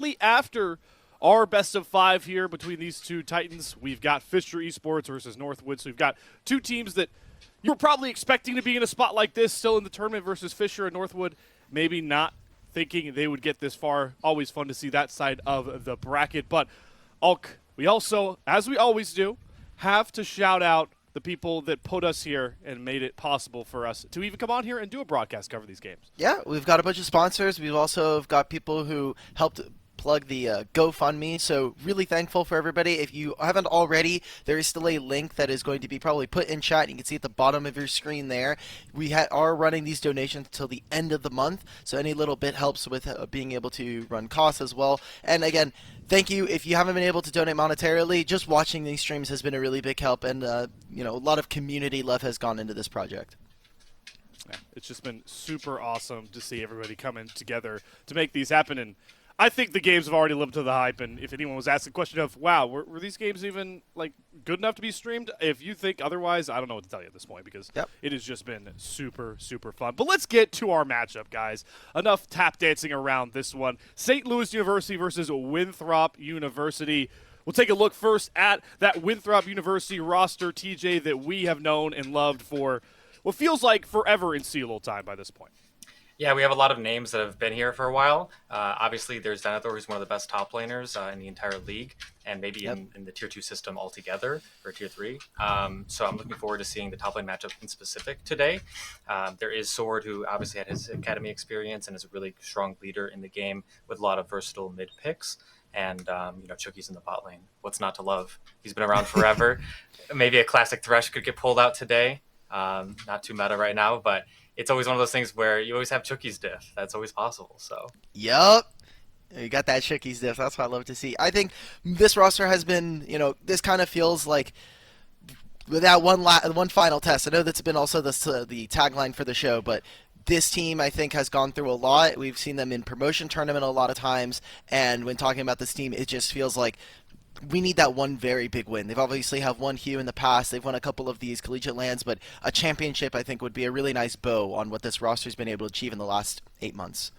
directly after our best of 5 here between these two titans. We've got Fisher Esports versus Northwood. So we've got two teams that you were probably expecting to be in a spot like this, still in the tournament versus Fisher and Northwood. Maybe not thinking they would get this far. Always fun to see that side of the bracket. But Ulk, we also, as we always do, have to shout out the people that put us here and made it possible for us to even come on here and do a broadcast cover these games. Yeah, we've got a bunch of sponsors. We've also got people who helped plug the GoFundMe, so really thankful for everybody. If you haven't already, there is still a link that is going to be probably put in chat. You can see at the bottom of your screen there. We are running these donations until the end of the month, so any little bit helps with being able to run costs as well. And again, thank you. If you haven't been able to donate monetarily, just watching these streams has been a really big help, and a lot of community love has gone into this project. Yeah, it's just been super awesome to see everybody coming together to make these happen. And I think the games have already lived to the hype, and if anyone was asking the question of, wow, were these games even like good enough to be streamed? If you think otherwise, I don't know what to tell you at this point, because It has just been super, super fun. But let's get to our matchup, guys. Enough tap dancing around this one. St. Louis University versus Winthrop University. We'll take a look first at that Winthrop University roster, TJ, that we have known and loved for what feels like forever in CLOL time by this point. Yeah, we have a lot of names that have been here for a while. Obviously, there's Denethor, who's one of the best top laners in the entire league, and maybe in the Tier 2 system altogether, or Tier 3. So I'm looking forward to seeing the top lane matchup in specific today. There is Sword, who obviously had his academy experience and is a really strong leader in the game with a lot of versatile mid picks. And, Chucky's in the bot lane. What's not to love? He's been around forever. Maybe a classic Thresh could get pulled out today. Not too meta right now, but it's always one of those things where you always have Chucky's diff. That's always possible. So. Yup. You got that Chucky's diff. That's what I love to see. I think this roster has been, this kind of feels like without one final test. I know that's been also the tagline for the show, but this team, I think, has gone through a lot. We've seen them in promotion tournament a lot of times, and when talking about this team, it just feels like we need that one very big win. They've obviously have won Hugh in the past. They've won a couple of these collegiate lands, but a championship, I think, would be a really nice bow on what this roster's been able to achieve in the last 8 months.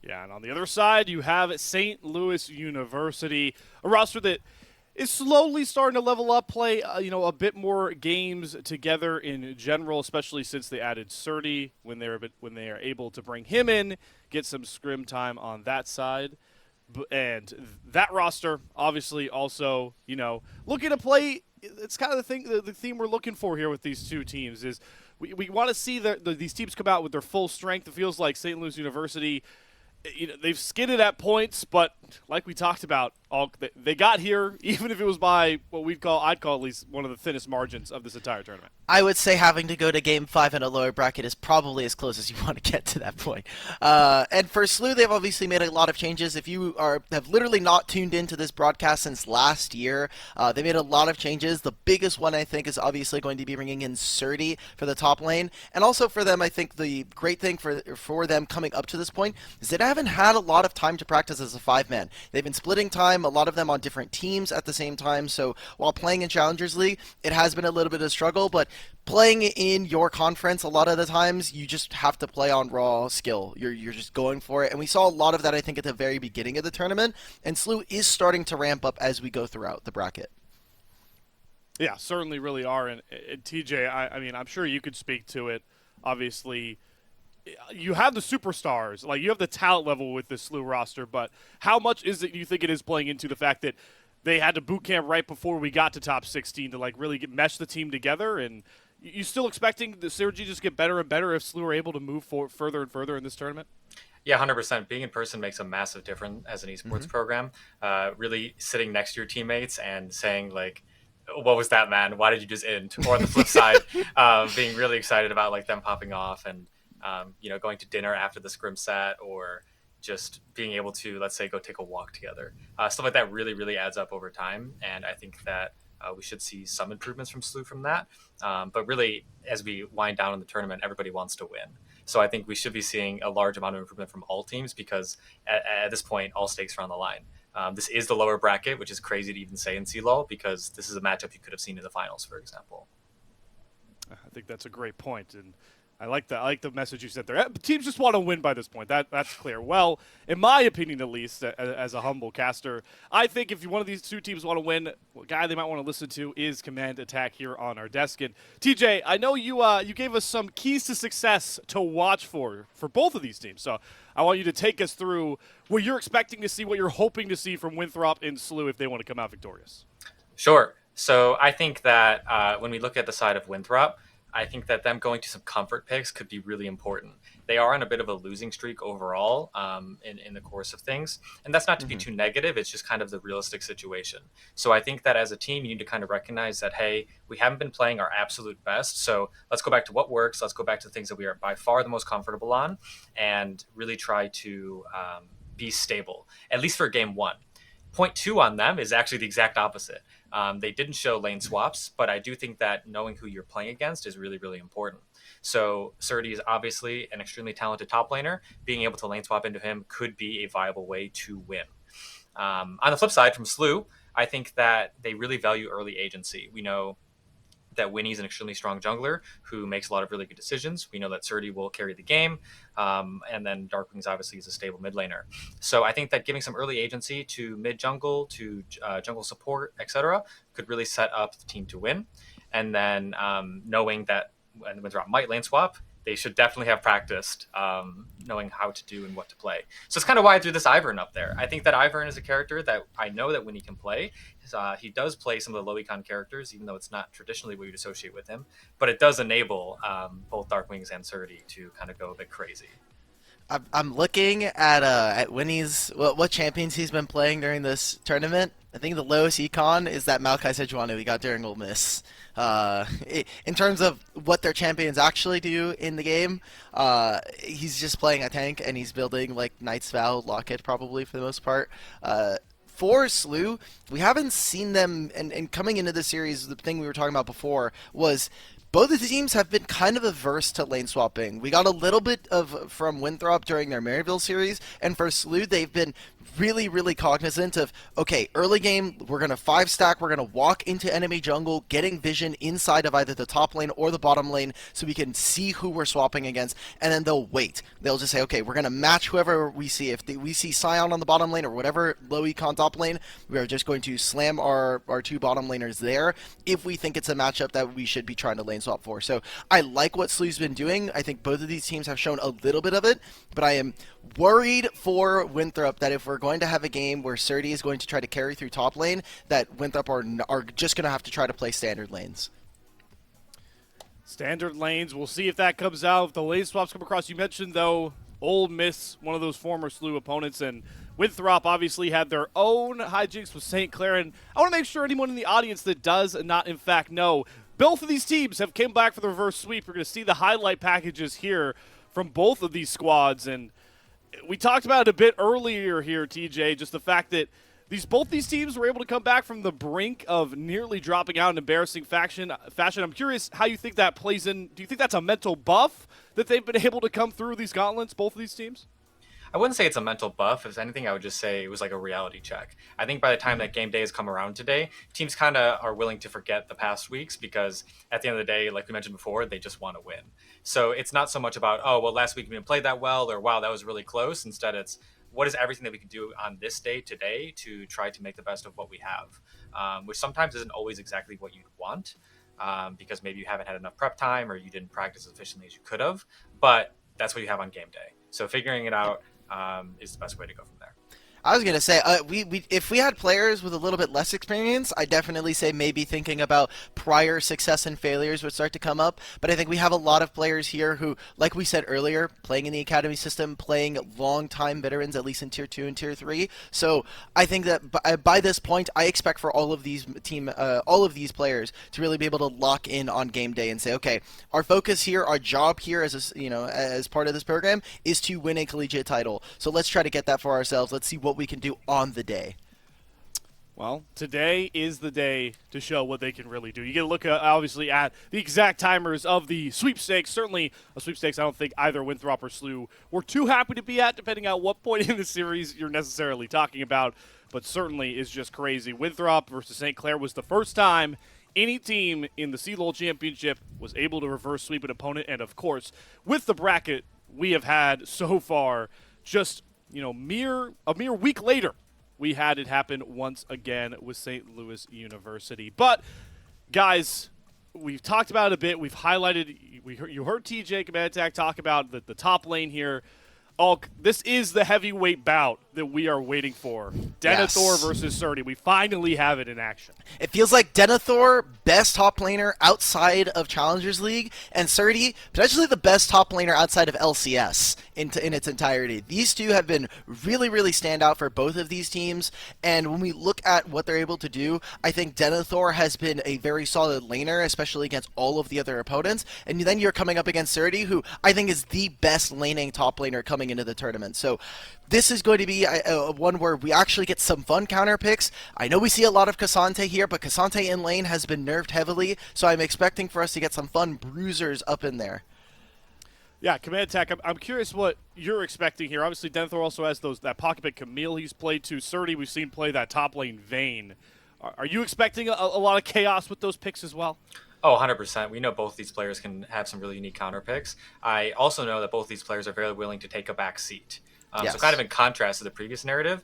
Yeah, and on the other side, you have St. Louis University, a roster that is slowly starting to level up, play a bit more games together in general, especially since they added Surdy when they are able to bring him in, get some scrim time on that side. And that roster, obviously, also, looking to play. It's kind of the theme we're looking for here with these two teams is we want to see these teams come out with their full strength. It feels like St. Louis University, they've skidded at points, but like we talked about, they got here, even if it was by what I'd call at least one of the thinnest margins of this entire tournament. I would say having to go to Game 5 in a lower bracket is probably as close as you want to get to that point. And for SLU, they've obviously made a lot of changes. If you have literally not tuned into this broadcast since last year, they made a lot of changes. The biggest one, I think, is obviously going to be bringing in Surdy for the top lane. And also for them, I think the great thing for them coming up to this point is they haven't had a lot of time to practice as a 5-man. They've been splitting time, a lot of them on different teams at the same time. So while playing in Challengers League, it has been a little bit of a struggle, but playing in your conference, a lot of the times, you just have to play on raw skill. You're just going for it. And we saw a lot of that, I think, at the very beginning of the tournament. And SLU is starting to ramp up as we go throughout the bracket. Yeah, certainly really are. And TJ, I mean, I'm sure you could speak to it. Obviously, you have the superstars. Like, you have the talent level with this SLU roster. But how much is it you think it is playing into the fact that they had to boot camp right before we got to top 16 to really mesh the team together? And you still expecting the synergy just get better and better if SLU are able to move further and further in this tournament? Yeah, 100%. Being in person makes a massive difference as an esports program. Really sitting next to your teammates and saying, like, what was that, man? Why did you just end? Or on the flip side, being really excited about them popping off and going to dinner after the scrim set, or just being able to, let's say, go take a walk together. Stuff like that really, really adds up over time. And I think that we should see some improvements from SLU from that. But really, as we wind down in the tournament, everybody wants to win. So I think we should be seeing a large amount of improvement from all teams, because at this point, all stakes are on the line. This is the lower bracket, which is crazy to even say in CLOL, because this is a matchup you could have seen in the finals, for example. I think that's a great point. And I like the message you sent there. Teams just want to win by this point. That's clear. Well, in my opinion, at least, as a humble caster, I think if one of these two teams want to win, a guy they might want to listen to is Command Attack here on our desk. And TJ, I know you gave us some keys to success to watch for both of these teams. So I want you to take us through what you're expecting to see, what you're hoping to see from Winthrop and SLU if they want to come out victorious. Sure. So I think that when we look at the side of Winthrop, I think that them going to some comfort picks could be really important. They are on a bit of a losing streak overall in the course of things. And that's not to be too negative. It's just kind of the realistic situation. So I think that as a team, you need to kind of recognize that, hey, we haven't been playing our absolute best. So let's go back to what works. Let's go back to the things that we are by far the most comfortable on and really try to be stable, at least for game one. Point two on them is actually the exact opposite. They didn't show lane swaps, but I do think that knowing who you're playing against is really, really important. So Surdy is obviously an extremely talented top laner. Being able to lane swap into him could be a viable way to win. On the flip side, from SLU, I think that they really value early agency. We know that Winnie's an extremely strong jungler who makes a lot of really good decisions. We know that Surdy will carry the game, and then Darkwings obviously is a stable mid laner. So I think that giving some early agency to mid jungle, to jungle support, etc., could really set up the team to win. And then knowing that when Winthrop might lane swap, they should definitely have practiced knowing how to do and what to play. So it's kind of why I threw this Ivern up there. I think that Ivern is a character that I know that Winnie can play. He does play some of the low econ characters, even though it's not traditionally what you'd associate with him. But it does enable both Darkwings and Surdy to kind of go a bit crazy. I'm looking at Winnie's what champions he's been playing during this tournament. I think the lowest econ is that Maokai Sejuani we got during Ole Miss. In terms of what their champions actually do in the game, he's just playing a tank and he's building like Knight's Vow Locket probably for the most part. For SLU, we haven't seen them, and coming into the series, the thing we were talking about before was both of the teams have been kind of averse to lane swapping. We got a little bit of from Winthrop during their Maryville series, and for SLU, they've been really, really cognizant of, okay, early game, we're going to 5-stack, we're going to walk into enemy jungle, getting vision inside of either the top lane or the bottom lane so we can see who we're swapping against, and then they'll wait. They'll just say, okay, we're going to match whoever we see. If we see Scion on the bottom lane or whatever low econ top lane, we are just going to slam our two bottom laners there if we think it's a matchup that we should be trying to lane swap for. So I like what SLU's been doing. I think both of these teams have shown a little bit of it, but I am worried for Winthrop that if we're going to have a game where Surdy is going to try to carry through top lane, that Winthrop are just going to have to try to play standard lanes. Standard lanes. We'll see if that comes out. If the lane swaps come across. You mentioned, though, Ole Miss, one of those former SLU opponents, and Winthrop obviously had their own hijinks with St. Clair. And I want to make sure anyone in the audience that does not, in fact, know, both of these teams have came back for the reverse sweep. We're going to see the highlight packages here from both of these squads. And we talked about it a bit earlier here, TJ, just the fact that both these teams were able to come back from the brink of nearly dropping out in embarrassing fashion. I'm curious how you think that plays in. Do you think that's a mental buff that they've been able to come through these gauntlets, both of these teams? I wouldn't say it's a mental buff. If anything, I would just say it was like a reality check. I think by the time that game day has come around today, teams kind of are willing to forget the past weeks because at the end of the day, like we mentioned before, they just want to win. So it's not so much about, oh, well, last week we didn't play that well, or wow, that was really close. Instead, it's what is everything that we can do on this day today to try to make the best of what we have, which sometimes isn't always exactly what you'd want because maybe you haven't had enough prep time or you didn't practice as efficiently as you could have. But that's what you have on game day. So figuring it out is the best way to go from there. I was gonna say, if we had players with a little bit less experience, I definitely say maybe thinking about prior success and failures would start to come up. But I think we have a lot of players here who, like we said earlier, playing in the academy system, playing long-time veterans, at least in Tier 2 and Tier 3. So I think that by this point, I expect for all of these players to really be able to lock in on game day and say, okay, our focus here, our job here as part of this program is to win a collegiate title. So let's try to get that for ourselves. Let's see what we can do on the day. Well, today is the day to show what they can really do. You get a look, obviously, at the exact timers of the sweepstakes. Certainly a sweepstakes I don't think either Winthrop or SLU were too happy to be at, depending on what point in the series you're necessarily talking about. But certainly is just crazy. Winthrop versus St. Clair was the first time any team in the CLOL Championship was able to reverse sweep an opponent. And, of course, with the bracket we have had so far, just, a mere week later, we had it happen once again with St. Louis University. But, guys, we've talked about it a bit. We've highlighted. You heard TJ Command Attack talk about the top lane here. This is the heavyweight bout that we are waiting for. Denethor versus Surdy. We finally have it in action. It feels like Denethor, best top laner outside of Challengers League, and Surdy, potentially the best top laner outside of LCS in its entirety. These two have been really, really stand out for both of these teams, and when we look at what they're able to do, I think Denethor has been a very solid laner, especially against all of the other opponents, and then you're coming up against Surdy, who I think is the best laning top laner coming into the tournament. So this is going to be one where we actually get some fun counter picks. I know we see a lot of Cassante here, but Cassante in lane has been nerfed heavily, so I'm expecting for us to get some fun bruisers up in there. Yeah, Command Attack, I'm curious what you're expecting here. Obviously, Denethor also has that pocket pick Camille he's played to. Surdy, we've seen play that top lane Vayne. Are you expecting a lot of chaos with those picks as well? Oh, 100%. We know both these players can have some really unique counter picks. I also know that both these players are very willing to take a back seat. Yes. So kind of in contrast to the previous narrative,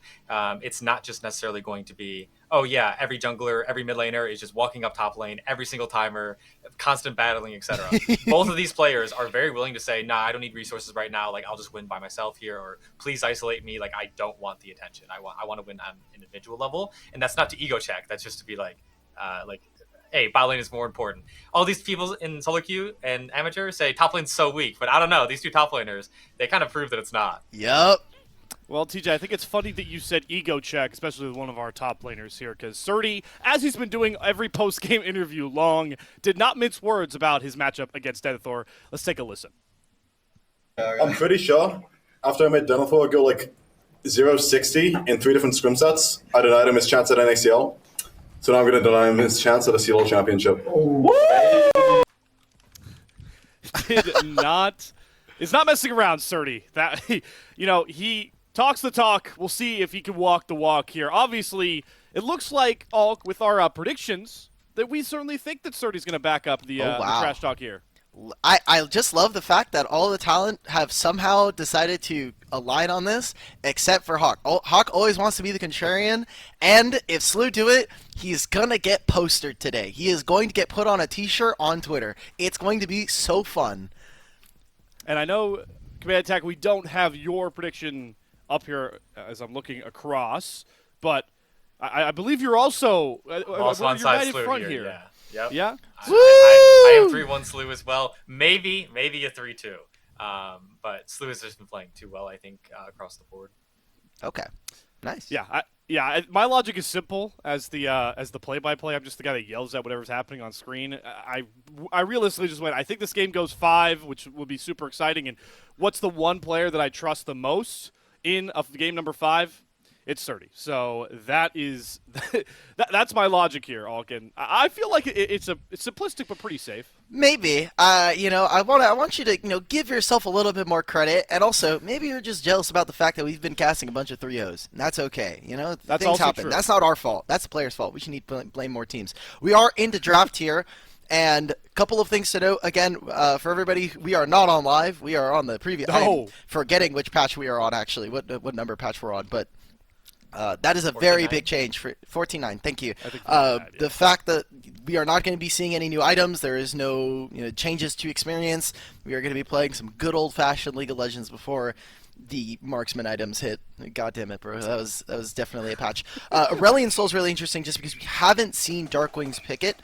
it's not just necessarily going to be, oh yeah, every jungler, every mid laner is just walking up top lane, every single timer, constant battling, etc. Both of these players are very willing to say, nah, I don't need resources right now. Like, I'll just win by myself here, or please isolate me. Like, I don't want the attention. I want to win on an individual level. And that's not to ego check. That's just to be like, hey, bot lane is more important. All these people in solo queue and amateur say top lane's so weak, but I don't know. These two top laners, they kind of prove that it's not. Yep. Well, TJ, I think it's funny that you said ego check, especially with one of our top laners here, because Surdy, as he's been doing every post-game interview long, did not mince words about his matchup against Denethor. Let's take a listen. I'm pretty sure after I made Denethor go like 0-60 in 3 different scrim sets, I denied him his chance at NACL. So now I'm going to deny him his chance at a CLOL championship. It's not messing around, Surdy. That, he talks the talk. We'll see if he can walk the walk here. Obviously, it looks like, with our predictions, that we certainly think that Surdy's going to back up the trash talk here. I just love the fact that all the talent have somehow decided to align on this, except for Hawk. Hawk always wants to be the contrarian, and if Slew do it, he's gonna get postered today. He is going to get put on a t-shirt on Twitter. It's going to be so fun. And I know, Command Attack, we don't have your prediction up here as I'm looking across, but I believe you're also on side right in Slew front here. here. Yeah. Yep. Yeah? I am 3-1 Slew as well. Maybe a 3-2. But Slew has just been playing too well, I think, across the board. Okay. Nice. Yeah. My logic is simple as the play-by-play. I'm just the guy that yells at whatever's happening on screen. I realistically just went, I think this game goes 5, which would be super exciting. And what's the one player that I trust the most in game number 5? It's Surdy. So that's my logic here, Alkin. I feel like it's simplistic but pretty safe. Maybe. I want you to give yourself a little bit more credit, and also maybe you're just jealous about the fact that we've been casting a bunch of 3-0s, and that's okay. That's things happen. True. That's not our fault. That's the player's fault. We should need to blame more teams. We are into draft here. And a couple of things to note, again, for everybody, we are not on live. We are on the previous. No. I'm forgetting which patch we are on, actually, what number patch we're on, but that is a 14-9. very big change for 14-9. Thank you. I think 14-9, the fact that we are not going to be seeing any new items, there is no changes to experience. We are going to be playing some good old-fashioned League of Legends before the marksman items hit. God damn it, bro. That was definitely a patch. Aurelion Soul's really interesting just because we haven't seen Darkwing's pick it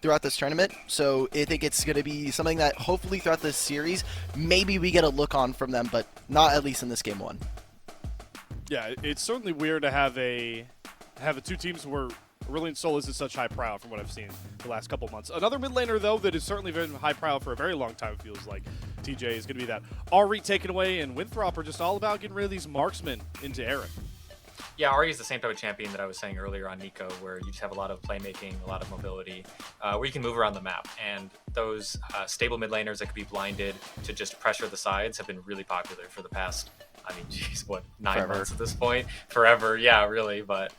throughout this tournament, so I think it's going to be something that hopefully throughout this series, maybe we get a look on from them, but not at least in this game 1. Yeah, it's certainly weird to have two teams where Aurelion Soul isn't such high prow from what I've seen the last couple months. Another mid laner, though, that has certainly been high prow for a very long time, it feels like, TJ, is going to be that Ari taken away, and Winthrop are just all about getting rid of these marksmen into Aaron. Yeah, Ari is the same type of champion that I was saying earlier on Nico, where you just have a lot of playmaking, a lot of mobility, where you can move around the map. And those stable mid laners that could be blinded to just pressure the sides have been really popular for the past, 9 months at this point? Forever, yeah, really. But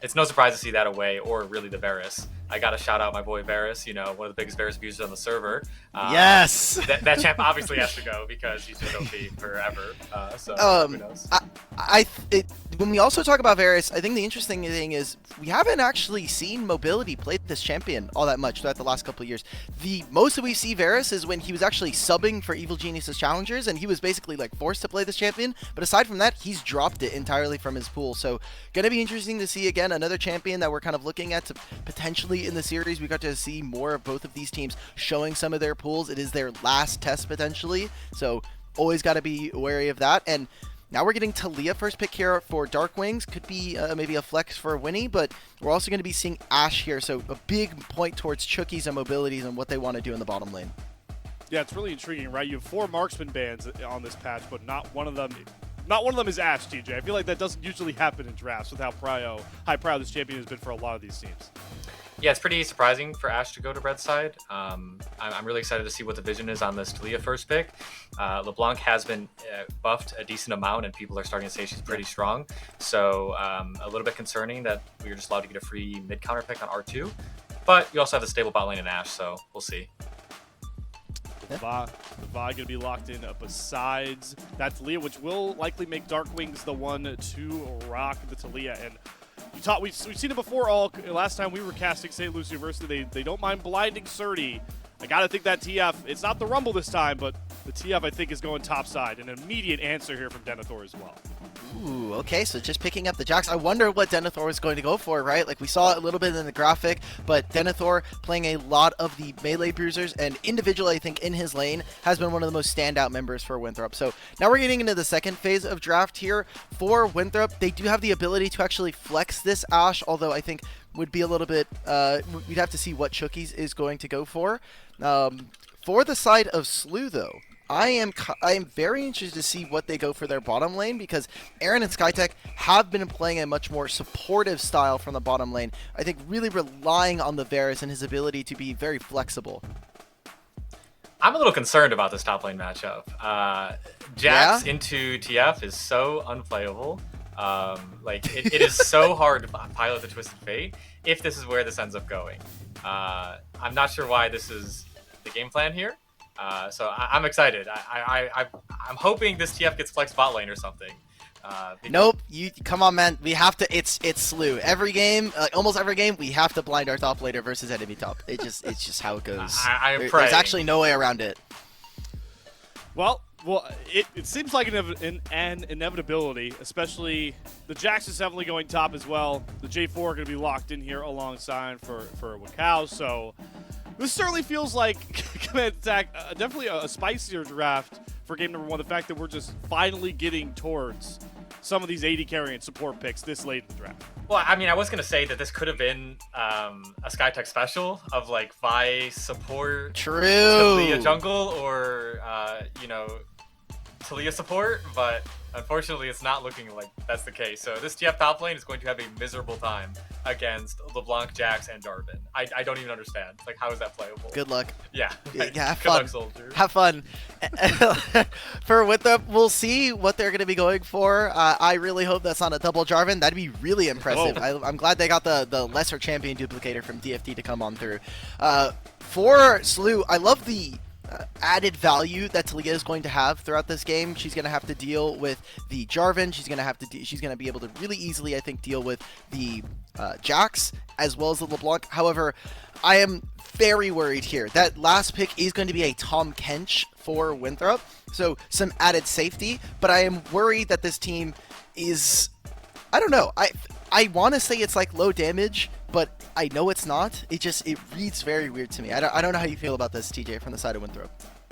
it's no surprise to see that away, or really the Varus. I got to shout out my boy Varus, you know, one of the biggest Varus abusers on the server. Yes! That champ obviously has to go because he's just OP forever. So who knows? When we also talk about Varus, I think the interesting thing is we haven't actually seen Mobility play this champion all that much throughout the last couple of years. The most that we see Varus is when he was actually subbing for Evil Genius's challengers, and he was basically like forced to play this champion. But aside from that, he's dropped it entirely from his pool. So gonna be interesting to see again another champion that we're kind of looking at to potentially in the series. We got to see more of both of these teams showing some of their pools. It is their last test potentially, so always got to be wary of that. And now we're getting Taliyah first pick here for Dark Wings. Could be maybe a flex for Winnie, but we're also going to be seeing Ashe here. So a big point towards Chookies and Mobilities and what they want to do in the bottom lane. Yeah, it's really intriguing, right? You have 4 marksman bans on this patch, but not one of them is Ashe, TJ. I feel like that doesn't usually happen in drafts with how high prio this champion has been for a lot of these teams. Yeah, it's pretty surprising for Ashe to go to red side. I'm really excited to see what the vision is on this Taliyah first pick. LeBlanc has been buffed a decent amount, and people are starting to say she's pretty strong. So a little bit concerning that we were just allowed to get a free mid counter pick on R2. But you also have the stable bot lane in Ashe, so we'll see. The Vi going to be locked in besides that Taliyah, which will likely make Dark Wings the one to rock the Taliyah. And we've seen it before. Last time we were casting St. Louis University, they don't mind blinding Surdy. I got to think that TF, it's not the Rumble this time, but the TF I think is going topside. An immediate answer here from Denethor as well. Ooh, okay, so just picking up the Jax. I wonder what Denethor is going to go for, right? Like we saw it a little bit in the graphic, but Denethor playing a lot of the melee bruisers, and individually I think in his lane has been one of the most standout members for Winthrop. So now we're getting into the second phase of draft here. For Winthrop, they do have the ability to actually flex this Ashe, although I think would be a little bit, we'd have to see what Chookies is going to go for. For the side of Slew though, I am very interested to see what they go for their bottom lane, because Aaron and Skytech have been playing a much more supportive style from the bottom lane. I think really relying on the Varus and his ability to be very flexible. I'm a little concerned about this top lane matchup. Jax into TF is so unplayable. It is so hard to pilot the Twisted Fate if this is where this ends up going. I'm not sure why this is the game plan here. So I'm excited. I'm hoping this TF gets flex bot lane or something. Nope. Come on, man. We have to. It's Slew. Every game, almost every game, we have to blind our top laner versus enemy top. It's just how it goes. There's actually no way around it. Well, it seems like an inevitability, especially the Jax is definitely going top as well. The J4 are going to be locked in here alongside for Wakao, so this certainly feels like Command Attack, definitely a spicier draft for game number 1. The fact that we're just finally getting towards some of these AD carry and support picks this late in the draft. Well, I mean, I was going to say that this could have been a Skytech special of like Vi support, Taliyah jungle, or, Taliyah support, but unfortunately it's not looking like that's the case. So this TF top lane is going to have a miserable time against LeBlanc, Jax, and Darvin. I don't even understand. Like, how is that playable? Good luck. Yeah. Have Good fun. luck, soldier. Have fun. For Winthrop, we'll see what they're going to be going for. I really hope that's not a double Jarvan. That'd be really impressive. I'm glad they got the lesser champion duplicator from DFT to come on through. For Slew, I love the added value that Taliyah is going to have throughout this game. She's going to have to deal with the Jarvan. She's going to be able to really easily, I think, deal with the Jax as well as the LeBlanc. However, I am very worried here. That last pick is going to be a Tahm Kench for Winthrop, so some added safety. But I am worried that this team is, I don't know. I want to say it's like low damage, but I know it's not. It reads very weird to me. I don't know how you feel about this, TJ, from the side of Winthrop.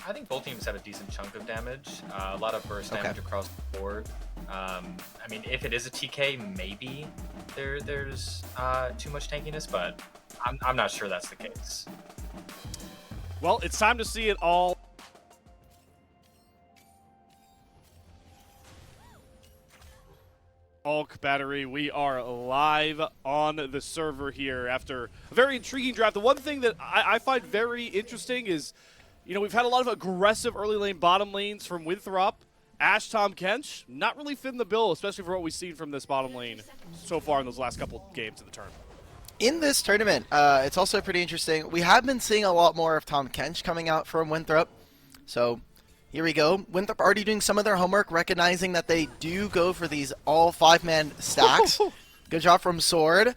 I think both teams have a decent chunk of damage. A lot of burst damage across the board. I mean, if it is a TK, maybe there's too much tankiness, but I'm not sure that's the case. Well, it's time to see it all. Hulk Battery, we are live on the server here after a very intriguing draft. The one thing that I find very interesting is, we've had a lot of aggressive early lane bottom lanes from Winthrop. Ashe, Tahm Kench, not really fitting the bill, especially for what we've seen from this bottom lane so far in those last couple games of the tournament. In this tournament, it's also pretty interesting. We have been seeing a lot more of Tom Kench coming out from Winthrop. So here we go. Winthrop already doing some of their homework, recognizing that they do go for these all 5-man stacks. Good job from Sword.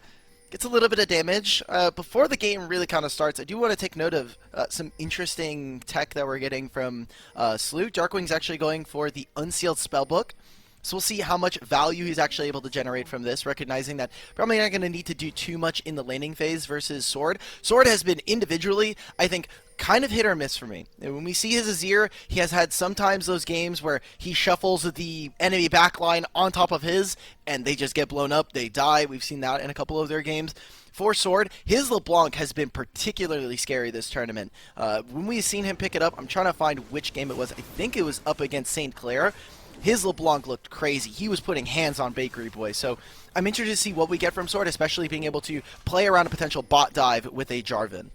Gets a little bit of damage. Before the game really kind of starts, I do want to take note of some interesting tech that we're getting from Slew. Darkwing's actually going for the Unsealed Spellbook. So we'll see how much value he's actually able to generate from this, recognizing that probably not going to need to do too much in the laning phase versus Sword. Sword has been individually, I think, kind of hit or miss for me. And when we see his Azir, he has had sometimes those games where he shuffles the enemy backline on top of his, and they just get blown up, they die. We've seen that in a couple of their games. For Sword, his LeBlanc has been particularly scary this tournament. When we've seen him pick it up, I'm trying to find which game it was. I think it was up against St. Clair. His LeBlanc looked crazy. He was putting hands on Bakery Boy. So I'm interested to see what we get from Sword, especially being able to play around a potential bot dive with a Jarvan.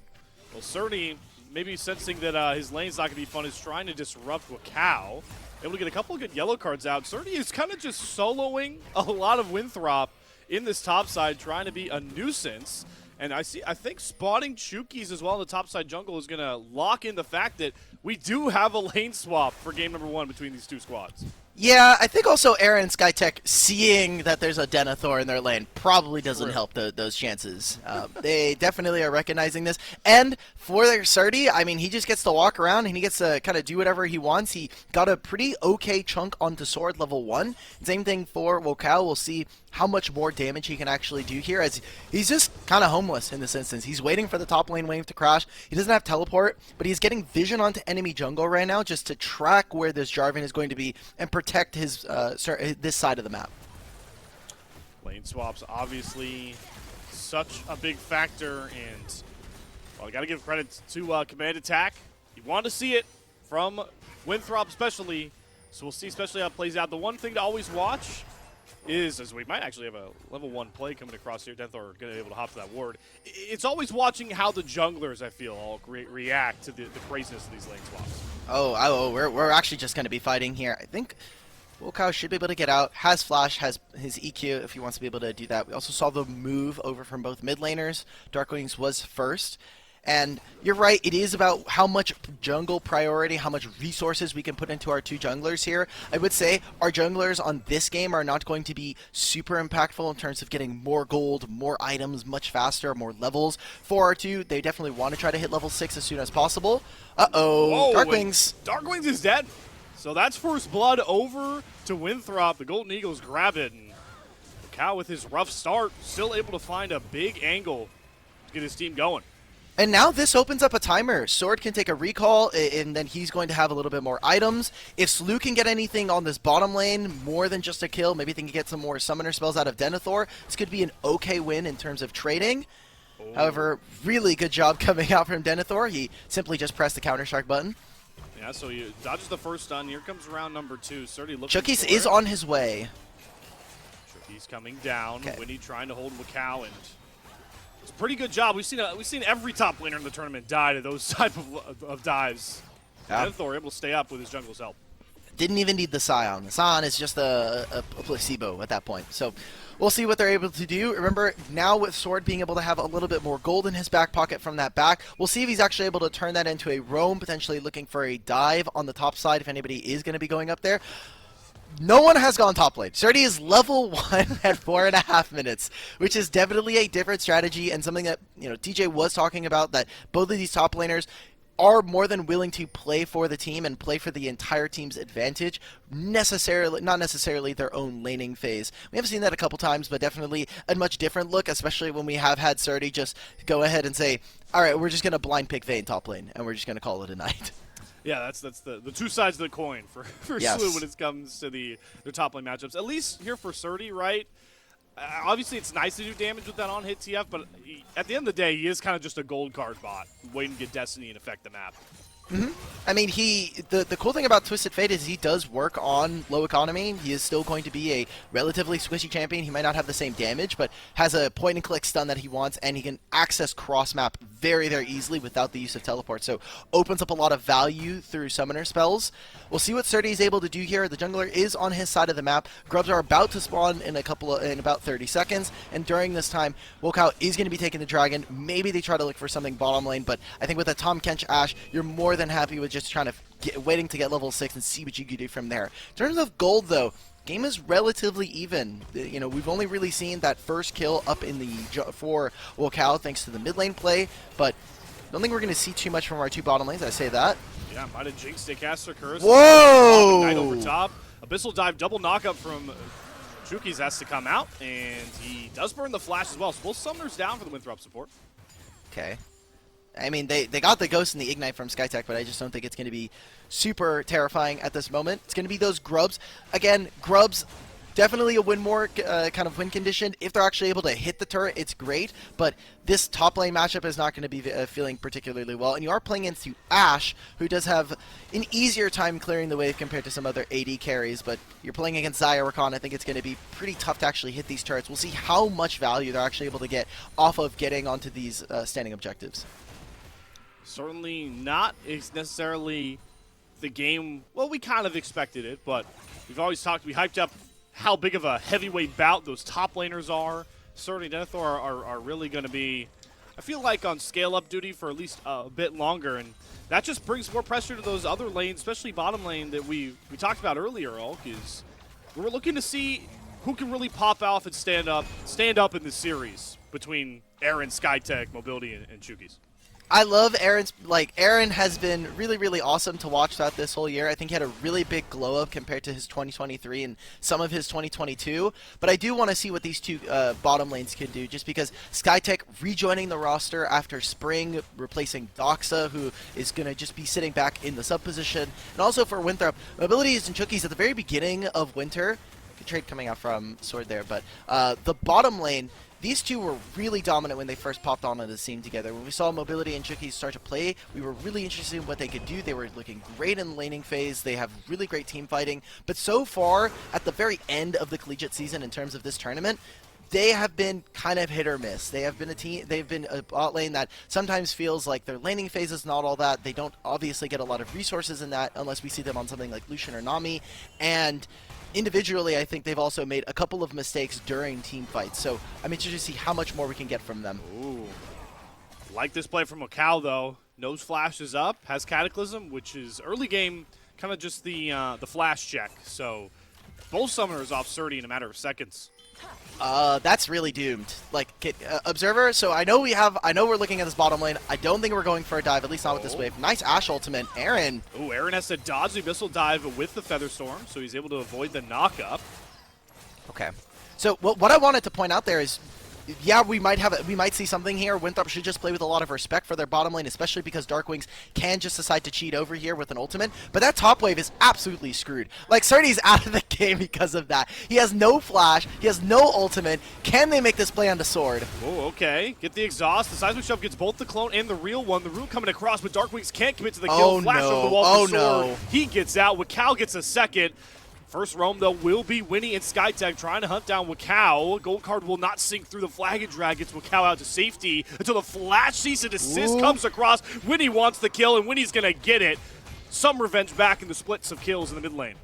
Well, Surdy, maybe sensing that his lane's not going to be fun, is trying to disrupt Wakao. Able to get a couple of good yellow cards out. Surdy is kind of just soloing a lot of Winthrop in this top side, trying to be a nuisance. And I think spotting Chukis as well in the top side jungle is going to lock in the fact that we do have a lane swap for game number 1 between these two squads. Yeah, I think also Aaron and Skytech seeing that there's a Denethor in their lane probably doesn't help those chances. They definitely are recognizing this. And for their Surdy, I mean, he just gets to walk around and he gets to kind of do whatever he wants. He got a pretty okay chunk onto Sword level 1. Same thing for Wokal. We'll see how much more damage he can actually do here, as he's just kind of homeless in this instance. He's waiting for the top lane wave to crash. He doesn't have teleport, but he's getting vision onto enemy jungle right now just to track where this Jarvan is going to be and protect his this side of the map. Lane swaps obviously such a big factor, and well, I got to give credit to Command Attack. You want to see it from Winthrop especially, so we'll see especially how it plays out. The one thing to always watch is, as we might actually have a level 1 play coming across here, Denethor going to be able to hop to that ward. It's always watching how the junglers, I feel, all react to the craziness of these lane swaps. Oh, we're actually just going to be fighting here. I think Wokao should be able to get out, has flash, has his EQ if he wants to be able to do that. We also saw the move over from both mid laners. Darkwings was first. And you're right, it is about how much jungle priority, how much resources we can put into our two junglers here. I would say our junglers on this game are not going to be super impactful in terms of getting more gold, more items much faster, more levels. For our two, they definitely want to try to hit level 6 as soon as possible. Uh-oh, Darkwings. Darkwings is dead. So that's first blood over to Winthrop. The Golden Eagles grab it. And Cow with his rough start, still able to find a big angle to get his team going. And now this opens up a timer. Sword can take a recall, and then he's going to have a little bit more items. If Slew can get anything on this bottom lane, more than just a kill, maybe they can get some more summoner spells out of Denethor. This could be an okay win in terms of trading. Oh. However, really good job coming out from Denethor. He simply just pressed the Counter-Strike button. Yeah, so he dodges the first stun. Here comes round number 2. Surdy looking Chukis is on his way. Chukis coming down. Okay. Winnie trying to hold Wakao, and it's a pretty good job. We've seen every top laner in the tournament die to those type of dives. Yeah. Denethor able to stay up with his jungle's help. Didn't even need the Scion. The Scion is just a placebo at that point. So we'll see what they're able to do. Remember, now with Sword being able to have a little bit more gold in his back pocket from that back, we'll see if he's actually able to turn that into a roam, potentially looking for a dive on the top side if anybody is going to be going up there. No one has gone top lane. Surdy is level 1 at 4.5 minutes, which is definitely a different strategy and something that, you know, DJ was talking about, that both of these top laners are more than willing to play for the team and play for the entire team's advantage, not necessarily their own laning phase. We have seen that a couple times, but definitely a much different look, especially when we have had Surdy just go ahead and say, all right, we're just going to blind pick Vayne top lane, and we're just going to call it a night. Yeah, that's the two sides of the coin for Yes. Slew when it comes to their top lane matchups. At least here for Surdy, right? Obviously, it's nice to do damage with that on-hit TF, but at the end of the day, he is kind of just a gold card bot, waiting to get Destiny and affect the map. I mean, the cool thing about Twisted Fate is he does work on low economy. He is still going to be a relatively squishy champion. He might not have the same damage, but has a point-and-click stun that he wants, and he can access cross-map very, very easily without the use of teleport. So opens up a lot of value through summoner spells. We'll see what Surdy is able to do here. The jungler is on his side of the map. Grubs are about to spawn in about 30 seconds, and during this time, Wokao is going to be taking the dragon. Maybe they try to look for something bottom lane, but I think with a Tahm Kench Ashe, you're more than happy with just trying to waiting to get level 6 and see what you can do from there. In terms of gold, though, game is relatively even. You know, we've only really seen that first kill up in the for Wokao thanks to the mid lane play, but I don't think we're going to see too much from our two bottom lanes. I say that. Yeah, might have jinxed it. Caster Curse. Whoa! Knight over top. Abyssal Dive, double knockup from Chuki's has to come out, and he does burn the flash as well. So both summoners down for the Winthrop support. Okay. I mean, they got the Ghost and the Ignite from Skytech, but I just don't think it's going to be super terrifying at this moment. It's going to be those Grubs. Again, Grubs, definitely a win more kind of win condition. If they're actually able to hit the turret, it's great, but this top lane matchup is not going to be feeling particularly well. And you are playing into Ashe, who does have an easier time clearing the wave compared to some other AD carries, but you're playing against Xayah Rakan. I think it's going to be pretty tough to actually hit these turrets. We'll see how much value they're actually able to get off of getting onto these standing objectives. Certainly not necessarily the game, well, we kind of expected it, but we've always talked, we hyped up how big of a heavyweight bout those top laners are. Surdy and Denethor are really going to be, I feel like, on scale-up duty for at least a bit longer, and that just brings more pressure to those other lanes, especially bottom lane that we talked about earlier, Ulk, is we're looking to see who can really pop off and stand up in this series between Aaron, Skytech, Mobility, and Chuki's. I love Aaron's, Aaron has been really, really awesome to watch throughout this whole year. I think he had a really big glow up compared to his 2023 and some of his 2022. But I do want to see what these two bottom lanes can do, just because Skytech rejoining the roster after Spring, replacing Doxa, who is going to just be sitting back in the sub position. And also for Winthrop, Mobilities and Chookies at the very beginning of Winter. Good trade coming out from Sword there, but the bottom lane, these two were really dominant when they first popped onto the scene together. When we saw Mobility and Chuki start to play, we were really interested in what they could do. They were looking great in the laning phase. They have really great team fighting. But so far, at the very end of the collegiate season in terms of this tournament, they have been kind of hit or miss. They have been a team. They've been a bot lane that sometimes feels like their laning phase is not all that. They don't obviously get a lot of resources in that unless we see them on something like Lucian or Nami. And individually, I think they've also made a couple of mistakes during team fights. So I'm interested to see how much more we can get from them. Ooh. Like this play from Wokao, though. Nose flash is up, has Cataclysm, which is early game, kind of just the flash check. So both summoners off Surdy in a matter of seconds. That's really doomed. Observer, so I know we're looking at this bottom lane. I don't think we're going for a dive, at least not with this wave. Nice Ashe ultimate. Aaron. Ooh, Aaron has to dodge the Abyssal Dive with the Featherstorm, so he's able to avoid the knock-up. Okay. So what I wanted to point out there is, yeah, we might see something here. Winthrop should just play with a lot of respect for their bottom lane, especially because Darkwings can just decide to cheat over here with an ultimate. But that top wave is absolutely screwed. Like, Surdy's out of the game because of that. He has no flash. He has no ultimate. Can they make this play on the sword? Oh, okay. Get the exhaust. The seismic shove gets both the clone and the real one. The root coming across, but Darkwings can't commit to the kill. Oh, Flash no. over the wall Oh, for sword. no. He gets out. Wokao gets a second. First roam, though, will be Winnie and Skytech trying to hunt down Wokao. Gold card will not sink through the flag and drag. Gets Wokao out to safety until the flash cease and desist comes across. Winnie wants the kill, and Winnie's going to get it. Some revenge back in the splits of kills in the mid lane.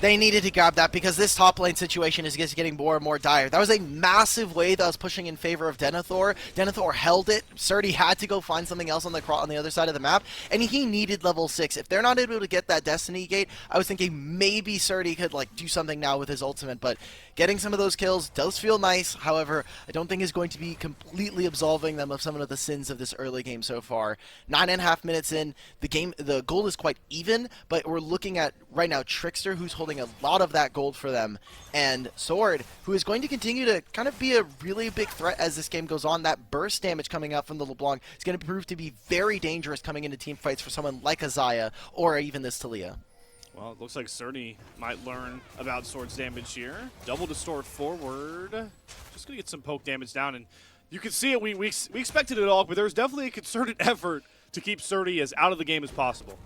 They needed to grab that because this top lane situation is just getting more and more dire. That was a massive wave that was pushing in favor of Denethor. Denethor held it. Surdy had to go find something else on the other side of the map, and he needed level 6. If they're not able to get that Destiny Gate, I was thinking maybe Surdy could do something now with his ultimate, but getting some of those kills does feel nice. However, I don't think is going to be completely absolving them of some of the sins of this early game so far. 9.5 minutes in, the goal is quite even, but we're looking at right now Trickster, who's holding a lot of that gold for them, and Sword, who is going to continue to kind of be a really big threat as this game goes on. That burst damage coming out from the LeBlanc is going to prove to be very dangerous coming into team fights for someone like Xayah or even this Talia. Well, it looks like Surdy might learn about Sword's damage here. Double distort forward. Just going to get some poke damage down, and you can see it. We expected it all, but there was definitely a concerted effort to keep Surdy as out of the game as possible.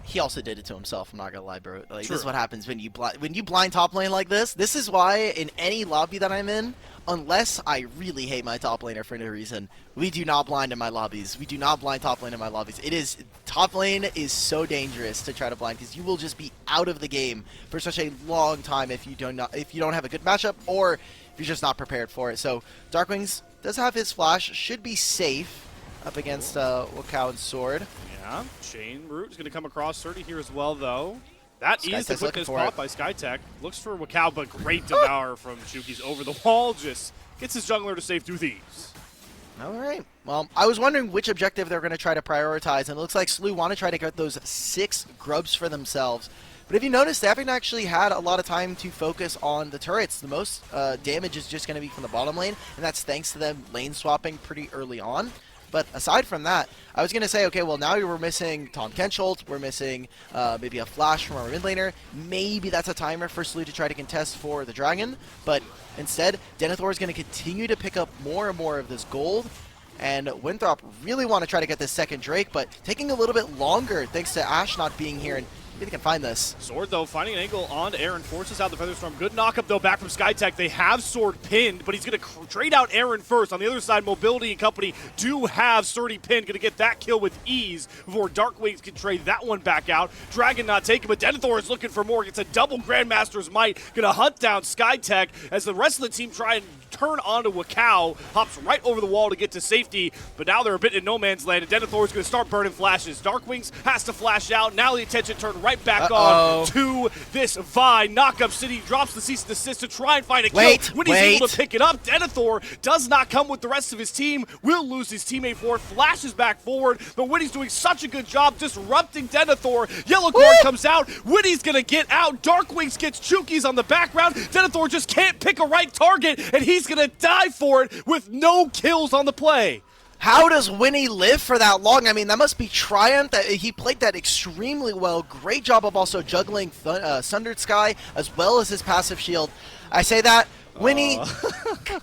He also did it to himself, I'm not gonna lie, bro. Like, True. this is what happens when you blind top lane like this. This is why in any lobby that I'm in, unless I really hate my top laner for no reason, we do not blind in my lobbies. We do not blind top lane in my lobbies. Top lane is so dangerous to try to blind because you will just be out of the game for such a long time if you don't have a good matchup or if you're just not prepared for it. So Darkwings does have his flash, should be safe up against Wakao and Sword. Yeah, Chain Root is going to come across Surdy here as well, though. That is the Skytech's quickness looking for pop by Skytech. Looks for Wakao, but great devour from Shuki's over the wall. Just gets his jungler to save through these. All right. Well, I was wondering which objective they're going to try to prioritize, and it looks like SLU want to try to get those 6 grubs for themselves. But if you notice, they haven't actually had a lot of time to focus on the turrets. The most damage is just going to be from the bottom lane, and that's thanks to them lane swapping pretty early on. But aside from that, I was going to say, okay, well, now we're missing Tom Kensholt, we're missing maybe a flash from our mid laner. Maybe that's a timer for SLU to try to contest for the dragon. But instead, Denethor is going to continue to pick up more and more of this gold. And Winthrop really want to try to get this second Drake, but taking a little bit longer thanks to Ashe not being here. And maybe they can find this. Sword, though, finding an angle on Aaron, forces out the Featherstorm. Good knock-up, though, back from Skytech. They have Sword pinned, but he's going to trade out Aaron first. On the other side, Mobility and company do have Surdy pinned. Going to get that kill with ease before Darkwings can trade that one back out. Dragon not taken, but Denethor is looking for more. It's a double Grandmaster's Might. Going to hunt down Skytech as the rest of the team try and turn onto Wakao. Hops right over the wall to get to safety, but now they're a bit in no man's land, and Denethor is going to start burning flashes. Darkwings has to flash out. Now the attention turned right back on to this Vi. Knockup City drops the cease and desist to try and find a kill. When he's able to pick it up, Denethor does not come with the rest of his team. Will lose his teammate for it. Flashes back forward, but Witty's doing such a good job disrupting Denethor. Yellow card comes out. Witty's going to get out. Darkwings gets Chukis on the background. Denethor just can't pick a right target, and he's going to die for it with no kills on the play. How does Winnie live for that long? I mean, that must be Triumph. He played that extremely well. Great job of also juggling Sundered Sky as well as his passive shield. I say that, Winnie,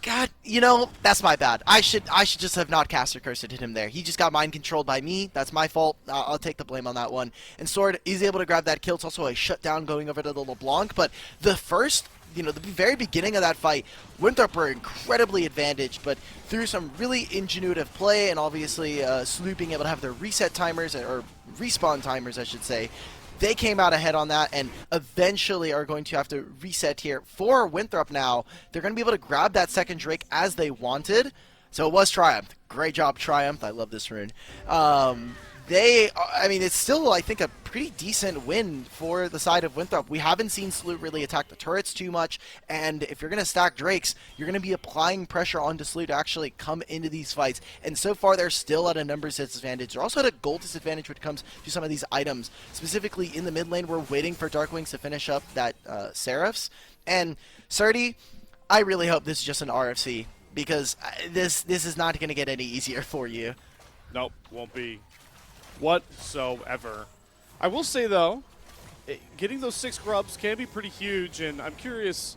God, you know, that's my bad. I should just have not caster cursed him there. He just got mind controlled by me. That's my fault. I'll take the blame on that one. And Sword is able to grab that kill. It's also a shutdown going over to the LeBlanc. But the first, the very beginning of that fight, Winthrop were incredibly advantaged, but through some really ingenuitive play and obviously SLU being able to have their reset timers, or respawn timers, I should say, they came out ahead on that and eventually are going to have to reset here. For Winthrop now, they're going to be able to grab that second Drake as they wanted. So it was Triumph. Great job, Triumph. I love this rune. I mean, it's still, I think, a pretty decent win for the side of Winthrop. We haven't seen SLU really attack the turrets too much, and if you're going to stack Drakes, you're going to be applying pressure onto SLU to actually come into these fights, and so far they're still at a numbers disadvantage. They're also at a gold disadvantage when it comes to some of these items. Specifically in the mid lane, we're waiting for Darkwings to finish up that Seraphs, and Surdy, I really hope this is just an RFC, because this is not going to get any easier for you. Nope, won't be whatsoever. I will say, though, getting those 6 grubs can be pretty huge, and I'm curious,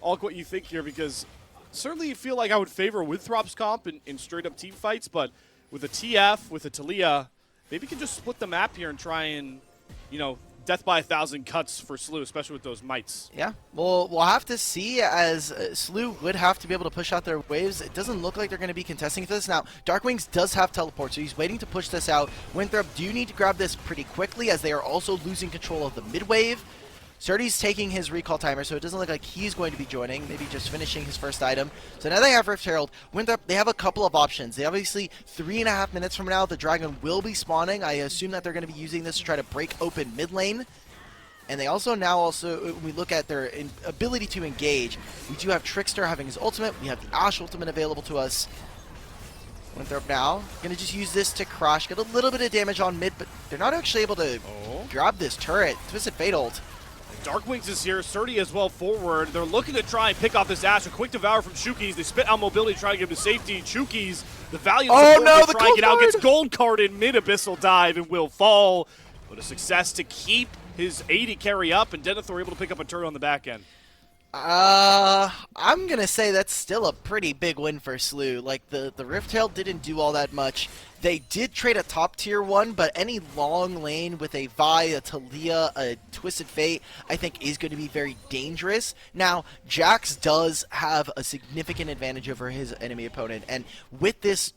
Alk, what you think here, because certainly you feel like I would favor Winthrop's comp in straight-up team fights, but with a TF, with a Talia, maybe you can just split the map here and try and, death by 1,000 cuts for SLU, especially with those mites. Yeah, well, we'll have to see, as SLU would have to be able to push out their waves. It doesn't look like they're going to be contesting this. Now, Darkwings does have teleport, so he's waiting to push this out. Winthrop do need to grab this pretty quickly, as they are also losing control of the mid wave. Surdy's taking his recall timer, so it doesn't look like he's going to be joining, maybe just finishing his first item. So now they have Rift Herald. Winthrop, they have a couple of options. They obviously, 3.5 minutes from now, the Dragon will be spawning. I assume that they're going to be using this to try to break open mid lane. And they also when we look at their ability to engage, we do have Trickster having his ultimate. We have the Ashe ultimate available to us. Winthrop now going to just use this to crush, get a little bit of damage on mid, but they're not actually able to grab this turret. Twisted Fate ult. Darkwings is here, Surdy as well forward. They're looking to try and pick off this Ashe. A quick devour from Chukis. They spit out mobility, trying to get him to safety. Chukis, the valiant support, try and get out, gets gold carded mid-abyssal dive and will fall. But a success to keep his 80 carry up, and Denethor able to pick up a turret on the back end. I'm going to say that's still a pretty big win for SLU. Like, the Rift Herald didn't do all that much. They did trade a top tier one, but any long lane with a Vi, a Talia, a Twisted Fate, I think is going to be very dangerous. Now, Jax does have a significant advantage over his enemy opponent, and with this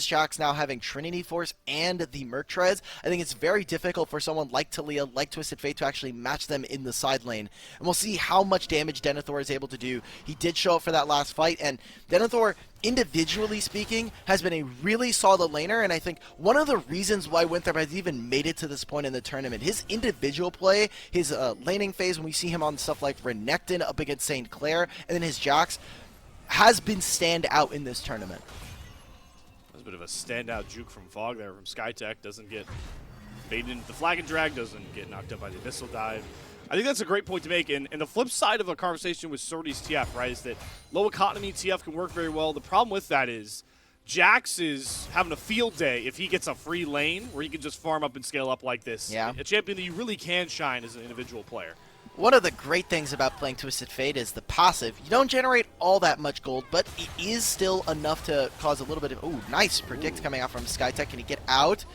Jax now having Trinity Force and the Merc Treads, I think it's very difficult for someone like Talia, like Twisted Fate, to actually match them in the side lane. And we'll see how much damage Denethor is able to do. He did show up for that last fight, and Denethor, individually speaking, has been a really solid laner, and I think one of the reasons why Winthrop has even made it to this point in the tournament, his individual play, his laning phase, when we see him on stuff like Renekton up against St. Clair, and then his Jax, has been stand out in this tournament. That's a bit of a standout juke from Fog there from Skytech. Doesn't get baited into the flag and drag, doesn't get knocked up by the missile dive. I think that's a great point to make, and the flip side of a conversation with Sorty's TF, right, is that low economy TF can work very well. The problem with that is Jax is having a field day if he gets a free lane where he can just farm up and scale up like this. Yeah. A champion that you really can shine as an individual player. One of the great things about playing Twisted Fate is the passive. You don't generate all that much gold, but it is still enough to cause a little bit of... Ooh, nice predict coming out from Skytech. Can he get out?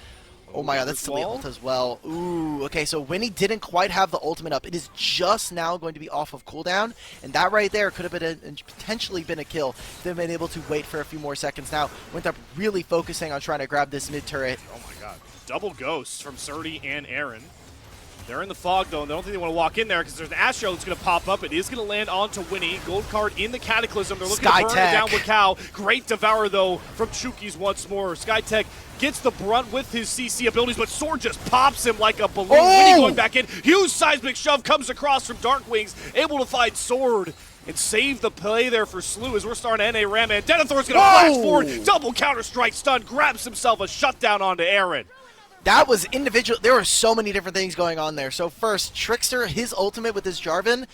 Oh my god, that's still the ult as well. Ooh, okay, so Winnie didn't quite have the ultimate up. It is just now going to be off of cooldown, and that right there could have been potentially been a kill if they've been able to wait for a few more seconds. Now, Winthrop really focusing on trying to grab this mid turret. Oh my god. Double ghosts from Surdy and Aaron. They're in the fog, though, and they don't think they want to walk in there because there's an Astro that's going to pop up. It is going to land onto Winnie. Gold card in the Cataclysm. They're looking to burn it down with Cow. Great Devour, though, from Chuki's once more. Skytech gets the brunt with his CC abilities, but Sword just pops him like a balloon. Winnie going back in. Huge seismic shove comes across from Darkwings, able to find Sword and save the play there for Slew as we're starting NA Ram. And Denethor's going to flash forward. Double Counter-Strike stun. Grabs himself a shutdown onto Aaron. That was individual. There were so many different things going on there. So first, Trickster, his ultimate with his Jarvan,